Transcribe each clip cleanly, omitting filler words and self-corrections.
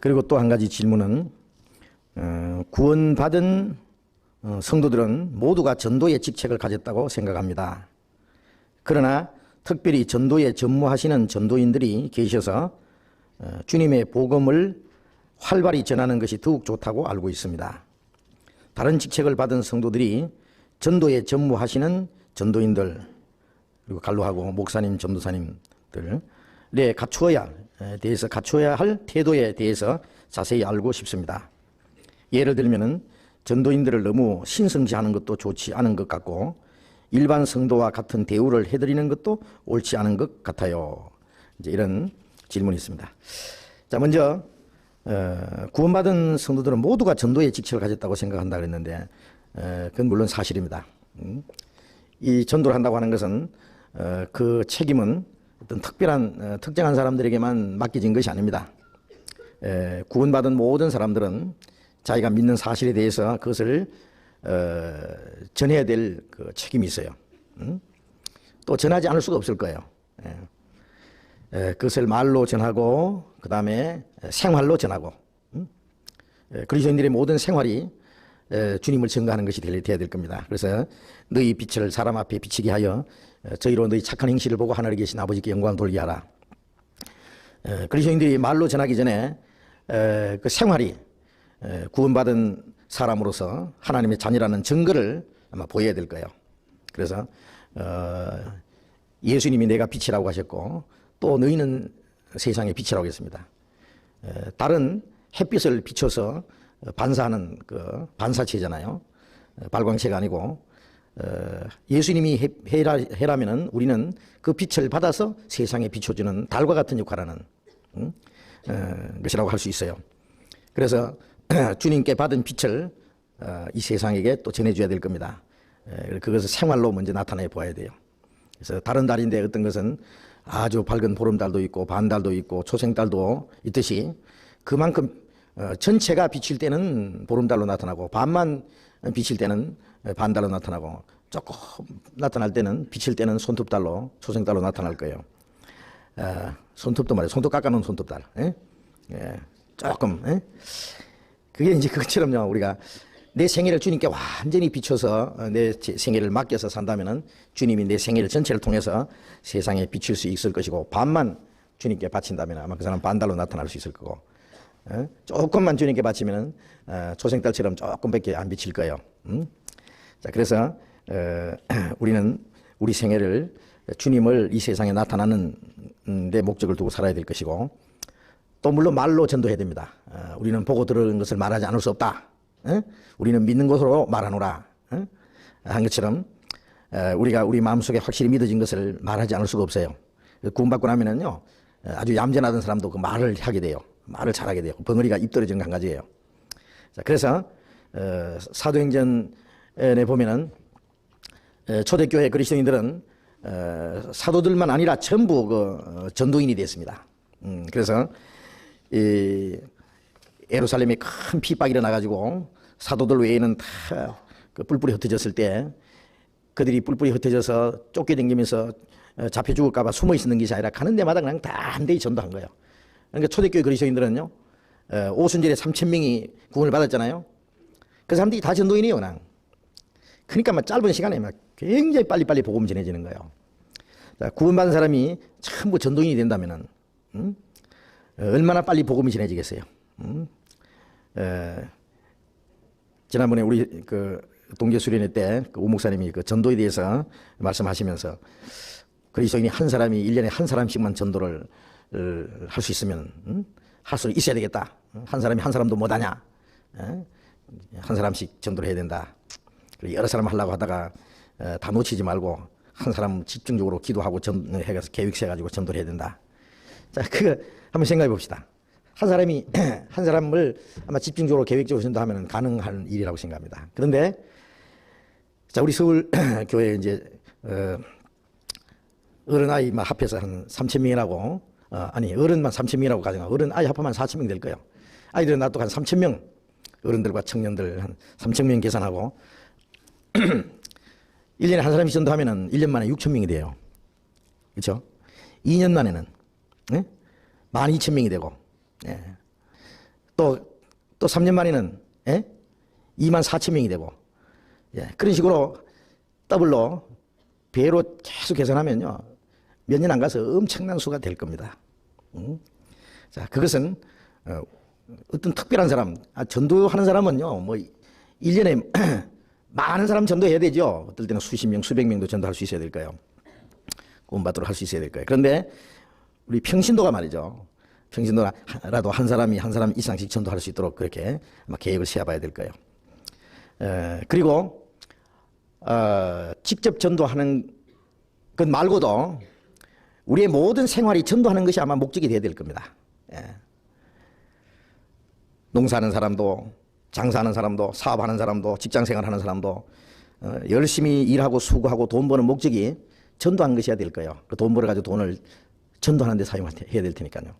그리고 또 한 가지 질문은 구원받은 성도들은 모두가 전도의 직책을 가졌다고 생각합니다. 그러나 특별히 전도에 전무하시는 전도인들이 계셔서 주님의 복음을 활발히 전하는 것이 더욱 좋다고 알고 있습니다. 다른 직책을 받은 성도들이 전도에 전무하시는 전도인들, 그리고 간로하고 목사님, 전도사님들에 갖추어야 할 태도에 대해서 자세히 알고 싶습니다. 예를 들면은 전도인들을 너무 신성시하는 것도 좋지 않은 것 같고 일반 성도와 같은 대우를 해드리는 것도 옳지 않은 것 같아요. 이제 이런 질문이 있습니다. 자, 먼저 구원받은 성도들은 모두가 전도의 직책을 가졌다고 생각한다 그랬는데 그건 물론 사실입니다. 이 전도를 한다고 하는 것은 그 책임은 어떤 특정한 사람들에게만 맡겨진 것이 아닙니다. 구원받은 모든 사람들은 자기가 믿는 사실에 대해서 그것을 전해야 될 그 책임이 있어요. 또 전하지 않을 수가 없을 거예요. 그것을 말로 전하고 그 다음에 생활로 전하고 그리스도인들의 모든 생활이 주님을 증거하는 것이 되어야 될 겁니다. 그래서 너희 빛을 사람 앞에 비치게 하여 저희로 너희 착한 행실을 보고 하늘에 계신 아버지께 영광 돌리게 하라. 그리스도인들이 말로 전하기 전에 그 생활이 구원받은 사람으로서 하나님의 자녀라는 증거를 아마 보여야 될 거예요. 그래서 예수님이 내가 빛이라고 하셨고 또 너희는 세상의 빛이라고 했습니다. 다른 햇빛을 비춰서 반사하는 그 반사체잖아요. 발광체가 아니고 예수님이 해라면은 우리는 그 빛을 받아서 세상에 비춰주는 달과 같은 역할을 하는 것이라고 할 수 있어요. 그래서 주님께 받은 빛을 이 세상에게 또 전해줘야 될 겁니다. 그것을 생활로 먼저 나타내 보아야 돼요. 그래서 다른 달인데 어떤 것은 아주 밝은 보름달도 있고 반달도 있고 초생달도 있듯이 그만큼 전체가 비칠 때는 보름달로 나타나고 반만 비칠 때는 반달로 나타나고 조금 나타날 때는 비칠 때는 손톱달로 초생달로 나타날 거예요. 손톱도 말이에요. 손톱 깎아놓은 손톱달. 조금. 그게 이제 그것처럼요. 우리가 내 생애를 주님께 완전히 비춰서 내 생애를 맡겨서 산다면은 주님이 내 생애를 전체를 통해서 세상에 비칠 수 있을 것이고 반만 주님께 바친다면 아마 그 사람 반달로 나타날 수 있을 거고 조금만 주님께 바치면은 초생달처럼 조금밖에 안 비칠 거예요. 자, 그래서 우리는 우리 생애를 주님을 이 세상에 나타나는 데 목적을 두고 살아야 될 것이고 또 물론 말로 전도해야 됩니다. 우리는 보고 들은 것을 말하지 않을 수 없다. 우리는 믿는 것으로 말하노라. 한 것처럼 우리가 우리 마음속에 확실히 믿어진 것을 말하지 않을 수가 없어요. 구원받고 나면은요 아주 얌전하던 사람도 그 말을 하게 돼요. 말을 잘하게 돼요. 벙어리가 입 떨어지는 한 가지예요. 자, 그래서 사도행전에 보면은 초대교회 그리스도인들은 사도들만 아니라 전부 그 전도인이 됐습니다. 그래서 이 예루살렘에 큰 핍박이 일어나가지고 사도들 외에는 다 그 뿔뿔이 흩어졌을 때 그들이 뿔뿔이 흩어져서 쫓겨다니면서 잡혀 죽을까봐 숨어 있는 것이 아니라 가는 데마다 그냥 다 한데히 전도한 거예요. 그러니까 초대교회 그리스도인들은요 오순절에 3,000명이 구원을 받았잖아요. 그 사람들이 다 전도인이에요. 그냥. 그러니까 막 짧은 시간에 막 굉장히 빨리빨리 복음 전해지는 거예요. 자, 구원받은 사람이 전부 전도인이 된다면은 얼마나 빨리 복음이 전해지겠어요. 지난번에 우리 그 동계 수련회 때 그 오 목사님이 그 전도에 대해서 말씀하시면서 그리스도인이 한 사람이 1년에 한 사람씩만 전도를 할 수 있으면 할 수 있어야 되겠다. 한 사람이 한 사람도 못하냐. 한 사람씩 전도를 해야 된다. 여러 사람 하려고 하다가 다 놓치지 말고 한 사람 집중적으로 기도하고 해가서 계획 세가지고 전도를 해야 된다. 자, 그거 한번 생각해 봅시다. 한 사람을 아마 집중적으로 계획적으로 전도하면 가능한 일이라고 생각합니다. 그런데 자, 우리 서울 교회 이제 어른 아이 합해서 한 3,000명이라고 아니 어른만 3,000명이라고 가정하고 어른 아이 합하면 4,000명 될 거예요. 아이들은 놔두고 한 3,000명 어른들과 청년들 한 3,000명 계산하고 1년에 한 사람씩 전도하면은 1년 만에 6,000명이 돼요. 그렇죠? 2년 만에는 12,000명이 되고 또 3년 만에는 2만 4천 명이 되고, 그런 식으로 더블로 배로 계속 계산하면요, 몇 년 안 가서 엄청난 수가 될 겁니다. 자, 그것은 어떤 특별한 사람, 전도하는 사람은요, 뭐 1년에 많은 사람 전도해야 되죠. 어떨 때는 수십 명, 수백 명도 전도할 수 있어야 될까요? 구원받도록 할 수 있어야 될까요? 그런데 우리 평신도가 말이죠. 평신도라도 한 사람 이상씩 전도할 수 있도록 그렇게 아마 계획을 세워봐야 될 거예요. 그리고 직접 전도하는 것 말고도 우리의 모든 생활이 전도하는 것이 아마 목적이 되어야 될 겁니다. 농사하는 사람도, 장사하는 사람도, 사업하는 사람도, 직장생활하는 사람도 열심히 일하고 수고하고 돈 버는 목적이 전도하는 것이어야 될 거예요. 그 돈 벌어가지고 돈을 전도하는 데 사용해야 될 테니까요.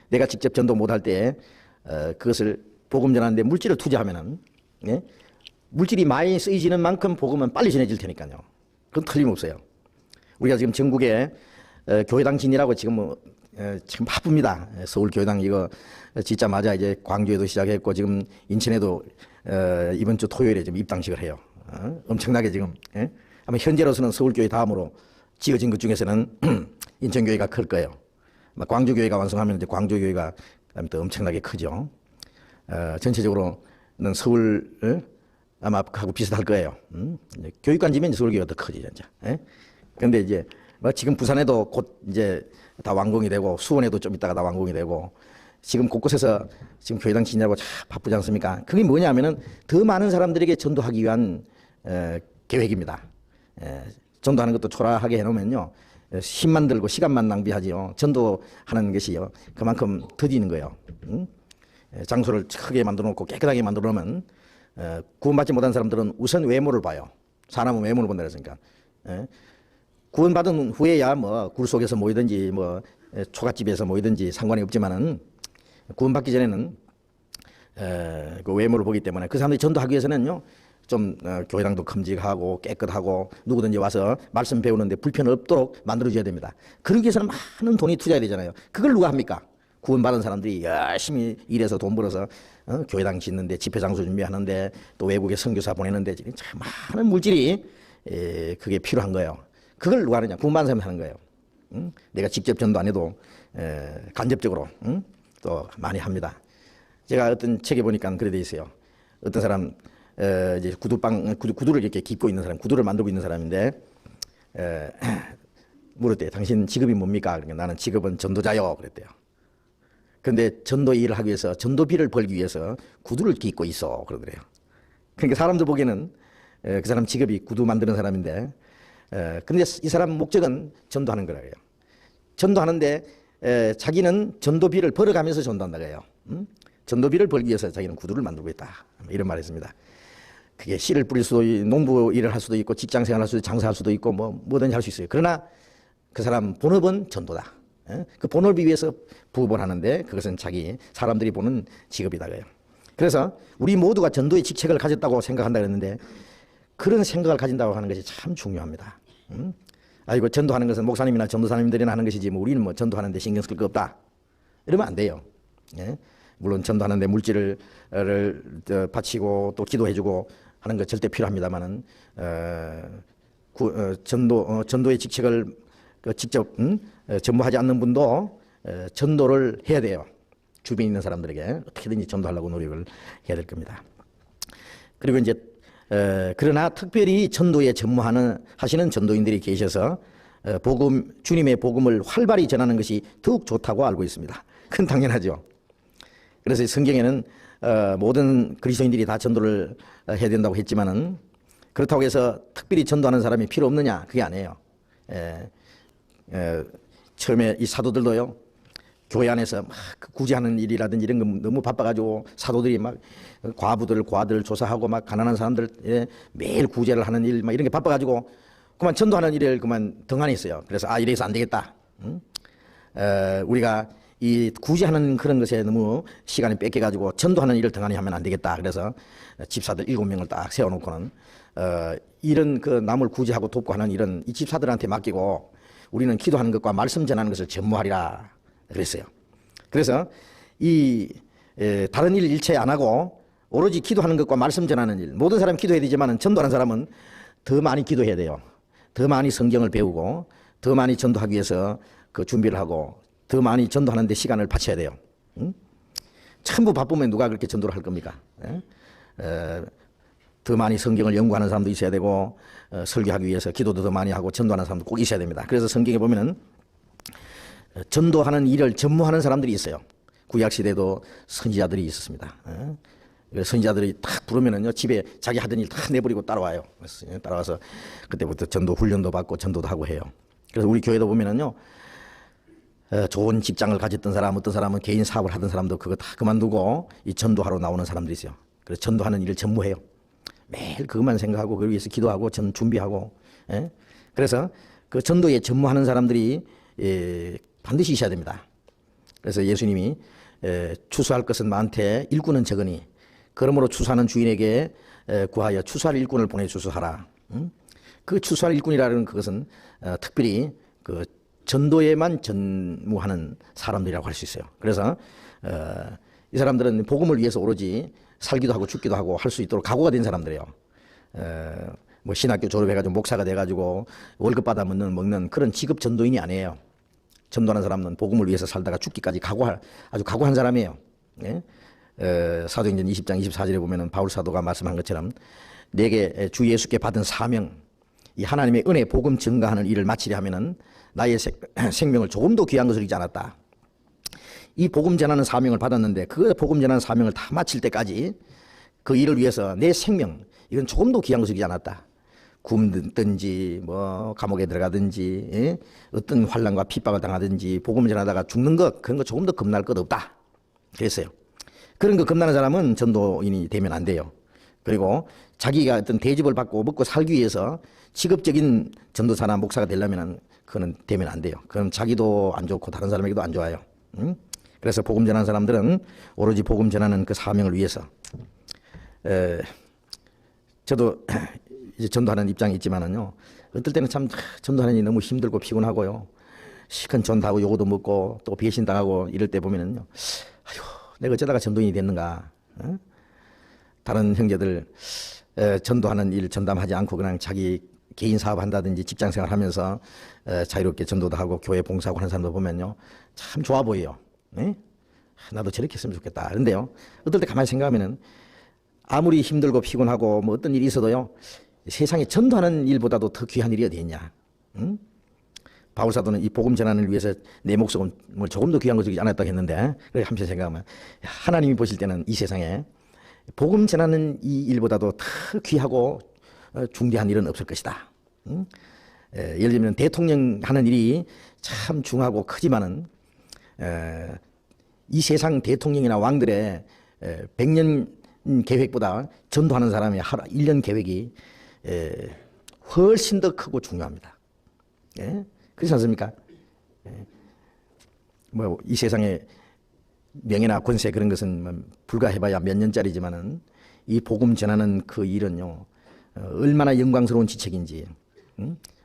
내가 직접 전도 못할 때 그것을 복음 전하는데 물질을 투자하면은, 물질이 많이 쓰이지는 만큼 복음은 빨리 전해질 테니까요. 그건 틀림없어요. 우리가 지금 전국에 교회당 진이라고 지금 지금 바쁩니다. 서울 교회당 이거 짓자마자 이제 광주에도 시작했고 지금 인천에도 이번 주 토요일에 지금 입당식을 해요. 엄청나게 지금 아마 현재로서는 서울교회 다음으로 지어진 것 중에서는 인천교회가 클 거예요. 광주교회가 완성하면 이제 광주교회가 또 엄청나게 크죠. 전체적으로는 서울 아마 하고 비슷할 거예요. 교육관지면 서울교회가 더 크지 진짜. 그런데 이제 뭐 지금 부산에도 곧 이제 다 완공이 되고 수원에도 좀 있다가 다 완공이 되고 지금 곳곳에서 지금 교회당 진이라고 바쁘지 않습니까? 그게 뭐냐면은 더 많은 사람들에게 전도하기 위한 계획입니다. 전도하는 것도 초라하게 해놓으면요, 힘만 들고 시간만 낭비하지요. 전도하는 것이요, 그만큼 더디는 거예요. 장소를 크게 만들어 놓고 깨끗하게 만들어 놓으면 구원받지 못한 사람들은 우선 외모를 봐요. 사람은 외모를 본다 그랬으니까. 구원받은 후에야 뭐 굴 속에서 모이든지 뭐 초가집에서 모이든지 상관이 없지만은 구원받기 전에는 그 외모를 보기 때문에 그 사람들이 전도하기 위해서는요, 좀 교회당도 큼직하고 깨끗하고 누구든지 와서 말씀 배우는데 불편 없도록 만들어줘야 됩니다. 그러기 위해서는 많은 돈이 투자해야 되잖아요. 그걸 누가 합니까? 구원받은 사람들이 열심히 일해서 돈 벌어서 교회당 짓는데 집회 장소 준비하는데 또 외국에 선교사 보내는데 참 많은 물질이 그게 필요한 거예요. 그걸 누가 하느냐? 구원받은 사람이 하는 거예요. 내가 직접 전도 안 해도 간접적으로 또 많이 합니다. 제가 어떤 책에 보니까 그래 돼 있어요. 어떤 사람 이제 구두를 이렇게 깁고 있는 사람, 구두를 만들고 있는 사람인데 물었대요. 당신 직업이 뭡니까? 그러니까 나는 직업은 전도자요. 그랬대요. 그런데 전도 일을 하기 위해서 전도비를 벌기 위해서 구두를 깁고 있어. 그러더래요. 그러니까 사람들 보기에는 그 사람 직업이 구두 만드는 사람인데 근데 이 사람 목적은 전도하는 거라고요. 전도하는데 자기는 전도비를 벌어가면서 전도한다고 해요. 전도비를 벌기 위해서 자기는 구두를 만들고 있다. 이런 말을 했습니다. 그게 씨를 뿌릴 수도 있고 농부 일을 할 수도 있고 직장생활 할 수도 있고 장사할 수도 있고 뭐든지 할 수 있어요. 그러나 그 사람 본업은 전도다. 그 본업을 위해서 부업을 하는데 그것은 자기 사람들이 보는 직업이다 그래요. 그래서 우리 모두가 전도의 직책을 가졌다고 생각한다 그랬는데 그런 생각을 가진다고 하는 것이 참 중요합니다. 아이고 전도하는 것은 목사님이나 전도사님들이나 하는 것이지 뭐 우리는 뭐 전도하는데 신경 쓸 거 없다. 이러면 안 돼요. 물론 전도하는데 물질을 바치고 또 기도해주고 하는 거 절대 필요합니다만은 전도의 직책을 직접 전무하지 않는 분도 전도를 해야 돼요. 주변에 있는 사람들에게 어떻게든지 전도하려고 노력을 해야 될 겁니다. 그리고 이제 그러나 특별히 전도에 전무하시는 전도인들이 계셔서 주님의 복음을 활발히 전하는 것이 더욱 좋다고 알고 있습니다. 그건 당연하죠. 그래서 성경에는 모든 그리스도인들이 다 전도를 해야 된다고 했지만은 그렇다고 해서 특별히 전도하는 사람이 필요 없느냐? 그게 아니에요. 처음에 이 사도들도요, 교회 안에서 막 구제하는 일이라든지 이런 거 너무 바빠가지고 사도들이 막 과부들 조사하고 막 가난한 사람들 매일 구제를 하는 일 막 이런 게 바빠가지고 그만 전도하는 일을 그만 등한히 했어요. 그래서 이래서 안 되겠다. 우리가 이 구제하는 그런 것에 너무 시간이 뺏겨가지고 전도하는 일을 등한히 하면 안 되겠다. 그래서 집사들 7명을 딱 세워놓고는 이런 그 남을 구제하고 돕고 하는 일은 이 집사들한테 맡기고 우리는 기도하는 것과 말씀 전하는 것을 전무하리라 그랬어요. 그래서 이 다른 일 일체 안 하고 오로지 기도하는 것과 말씀 전하는 일. 모든 사람이 기도해야 되지만 전도하는 사람은 더 많이 기도해야 돼요. 더 많이 성경을 배우고 더 많이 전도하기 위해서 그 준비를 하고 더 많이 전도하는 데 시간을 바쳐야 돼요. 전부 바쁘면 누가 그렇게 전도를 할 겁니까? 더 많이 성경을 연구하는 사람도 있어야 되고 설교하기 위해서 기도도 더 많이 하고 전도하는 사람도 꼭 있어야 됩니다. 그래서 성경에 보면은 전도하는 일을 전무하는 사람들이 있어요. 구약시대도 선지자들이 있었습니다. 선지자들이 탁 부르면은요, 집에 자기 하던 일 다 내버리고 따라와요. 따라와서 그때부터 전도 훈련도 받고 전도도 하고 해요. 그래서 우리 교회도 보면은요, 좋은 직장을 가졌던 사람, 어떤 사람은 개인 사업을 하던 사람도 그거 다 그만두고 이 전도하러 나오는 사람들이 있어요. 그래서 전도하는 일을 전무해요. 매일 그것만 생각하고 그걸 위해서 기도하고 준비하고. 그래서 그 전도에 전무하는 사람들이 반드시 있어야 됩니다. 그래서 예수님이 추수할 것은 많되 일꾼은 적으니 그러므로 추수하는 주인에게 구하여 추수할 일꾼을 보내주소하라. 그 추수할 일꾼이라는 그것은 특별히 그 전도에만 전무하는 사람들이라고 할 수 있어요. 그래서 이 사람들은 복음을 위해서 오로지 살기도 하고 죽기도 하고 할 수 있도록 각오가 된 사람들이에요. 뭐 신학교 졸업해가지고 목사가 돼가지고 월급 받아 먹는 그런 직업 전도인이 아니에요. 전도하는 사람은 복음을 위해서 살다가 죽기까지 아주 각오한 사람이에요. 예? 사도행전 20장 24절에 보면은 바울 사도가 말씀한 것처럼 내게 주 예수께 받은 사명, 이 하나님의 은혜 복음 증가하는 일을 마치려 하면은 나의 생명을 조금도 귀한 것을 잊지 않았다. 이 복음 전하는 사명을 받았는데 그 복음 전하는 사명을 다 마칠 때까지 그 일을 위해서 내 생명, 이건 조금도 귀한 것을 잊지 않았다. 굶든지 뭐 감옥에 들어가든지 어떤 환난과 핍박을 당하든지 복음을 전하다가 죽는 것, 그런 거 조금도 겁날 것 없다. 그랬어요. 그런 거 겁나는 사람은 전도인이 되면 안 돼요. 그리고 자기가 어떤 대접을 받고 먹고 살기 위해서 직업적인 전도사나 목사가 되려면 그거는 되면 안 돼요. 그럼 자기도 안 좋고 다른 사람에게도 안 좋아요. 그래서 복음 전하는 사람들은 오로지 복음 전하는 그 사명을 위해서. 저도 이제 전도하는 입장이 있지만은요, 어떨 때는 참 전도하는 일이 너무 힘들고 피곤하고요, 시큰 전도하고 요거도 먹고 또 배신당하고 이럴 때 보면은요, 아휴, 내가 어쩌다가 전도인이 됐는가. 다른 형제들 전도하는 일 전담하지 않고 그냥 자기 개인 사업한다든지 직장생활 하면서 자유롭게 전도도 하고 교회 봉사하고 하는 사람들 보면요, 참 좋아 보여요. 나도 저렇게 했으면 좋겠다. 그런데요, 어떨 때 가만히 생각하면은 아무리 힘들고 피곤하고 뭐 어떤 일이 있어도요, 세상에 전도하는 일보다도 더 귀한 일이 어디 있냐. 바울 사도는 이 복음 전하는 일 위해서 내 목숨을 조금 더 귀한 것이지 않았다고 했는데, 그래 한편 생각하면 하나님이 보실 때는 이 세상에 복음 전하는 이 일보다도 더 귀하고 중대한 일은 없을 것이다. 예를 들면 대통령 하는 일이 참 중하고 크지만은 이 세상 대통령이나 왕들의 100년 계획보다 전도하는 사람의 1년 계획이 훨씬 더 크고 중요합니다. 예? 그렇지 않습니까? 뭐 이 세상에 명예나 권세 그런 것은 뭐 불과해봐야 몇 년짜리지만은 이 복음 전하는 그 일은요, 얼마나 영광스러운 지책인지.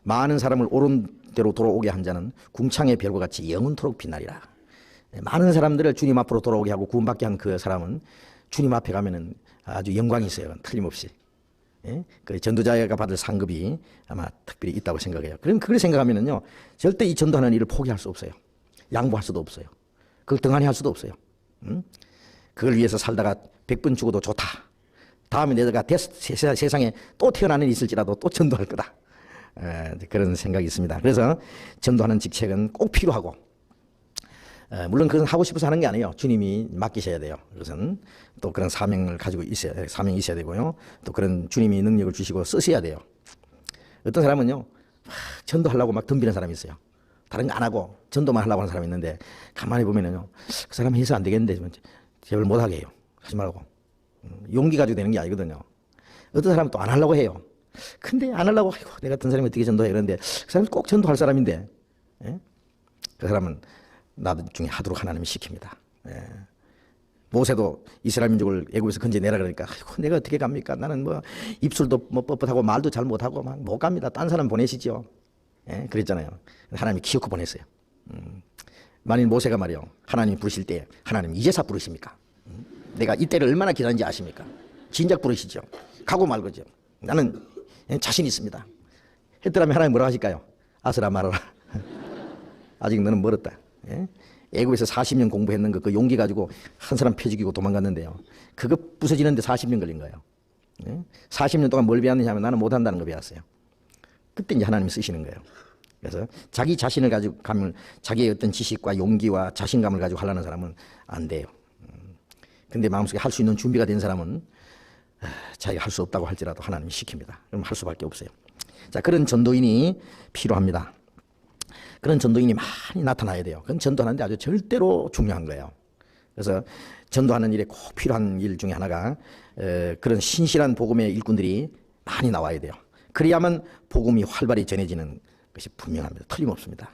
많은 사람을 옳은 대로 돌아오게 한 자는 궁창의 별과 같이 영원토록 빛나리라. 많은 사람들을 주님 앞으로 돌아오게 하고 구원받게 한 그 사람은 주님 앞에 가면은 아주 영광이 있어요. 틀림없이. 예? 그 전도자가 받을 상급이 아마 특별히 있다고 생각해요. 그럼 그걸 생각하면은요, 절대 이 전도하는 일을 포기할 수 없어요. 양보할 수도 없어요. 그걸 등한히 할 수도 없어요. 그걸 위해서 살다가 100번 죽어도 좋다. 다음에 내가 세상에 또 태어나는 일이 있을지라도 또 전도할 거다. 그런 생각이 있습니다. 그래서 전도하는 직책은 꼭 필요하고, 물론 그건 하고 싶어서 하는 게 아니에요. 주님이 맡기셔야 돼요. 그것은 또 그런 사명을 가지고 사명이 있어야 되고요. 또 그런 주님이 능력을 주시고 쓰셔야 돼요. 어떤 사람은요, 전도하려고 막 덤비는 사람이 있어요. 다른 거 안 하고 전도만 하려고 하는 사람이 있는데, 가만히 보면은요, 그 사람 해서 안 되겠는데 제발 못하게 해요. 하지 말고. 용기 가지고 되는 게 아니거든요. 어떤 사람은 또 안 하려고 해요. 근데 안 하려고, 아이고, 내가 같은 사람이 어떻게 전도해. 그런데 그 사람은 꼭 전도할 사람인데, 예? 그 사람은 나중에 하도록 하나님이 시킵니다. 예. 모세도 이스라엘 민족을 애굽에서 건져내라 그러니까, 아이고, 내가 어떻게 갑니까? 나는 뭐 입술도 뭐 뻣뻣하고 말도 잘 못하고 막 못 갑니다. 딴 사람 보내시죠. 예? 그랬잖아요. 하나님이 기어코 보냈어요. 만일 모세가 말이요, 하나님이 부르실 때 하나님 이제서 부르십니까? 내가 이때를 얼마나 기다렸는지 아십니까? 진작 부르시죠. 가고 말고죠. 나는 자신 있습니다. 했더라면 하나님 뭐라 하실까요? 아스라 말아라. 아직 너는 멀었다. 예? 애국에서 40년 공부했는 거 그 용기 가지고 한 사람 표 죽이고 도망갔는데요. 그거 부서지는데 40년 걸린 거예요. 예? 40년 동안 뭘 배웠느냐 하면 나는 못한다는 거 배웠어요. 그때 이제 하나님이 쓰시는 거예요. 그래서 자기 자신을 가지고 가면 자기의 어떤 지식과 용기와 자신감을 가지고 하려는 사람은 안 돼요. 근데 마음속에 할 수 있는 준비가 된 사람은 자기가 할 수 없다고 할지라도 하나님이 시킵니다. 그럼 할 수밖에 없어요. 자, 그런 전도인이 필요합니다. 그런 전도인이 많이 나타나야 돼요. 그건 전도하는데 아주 절대로 중요한 거예요. 그래서 전도하는 일에 꼭 필요한 일 중에 하나가 그런 신실한 복음의 일꾼들이 많이 나와야 돼요. 그래야만 복음이 활발히 전해지는 것이 분명합니다. 틀림없습니다.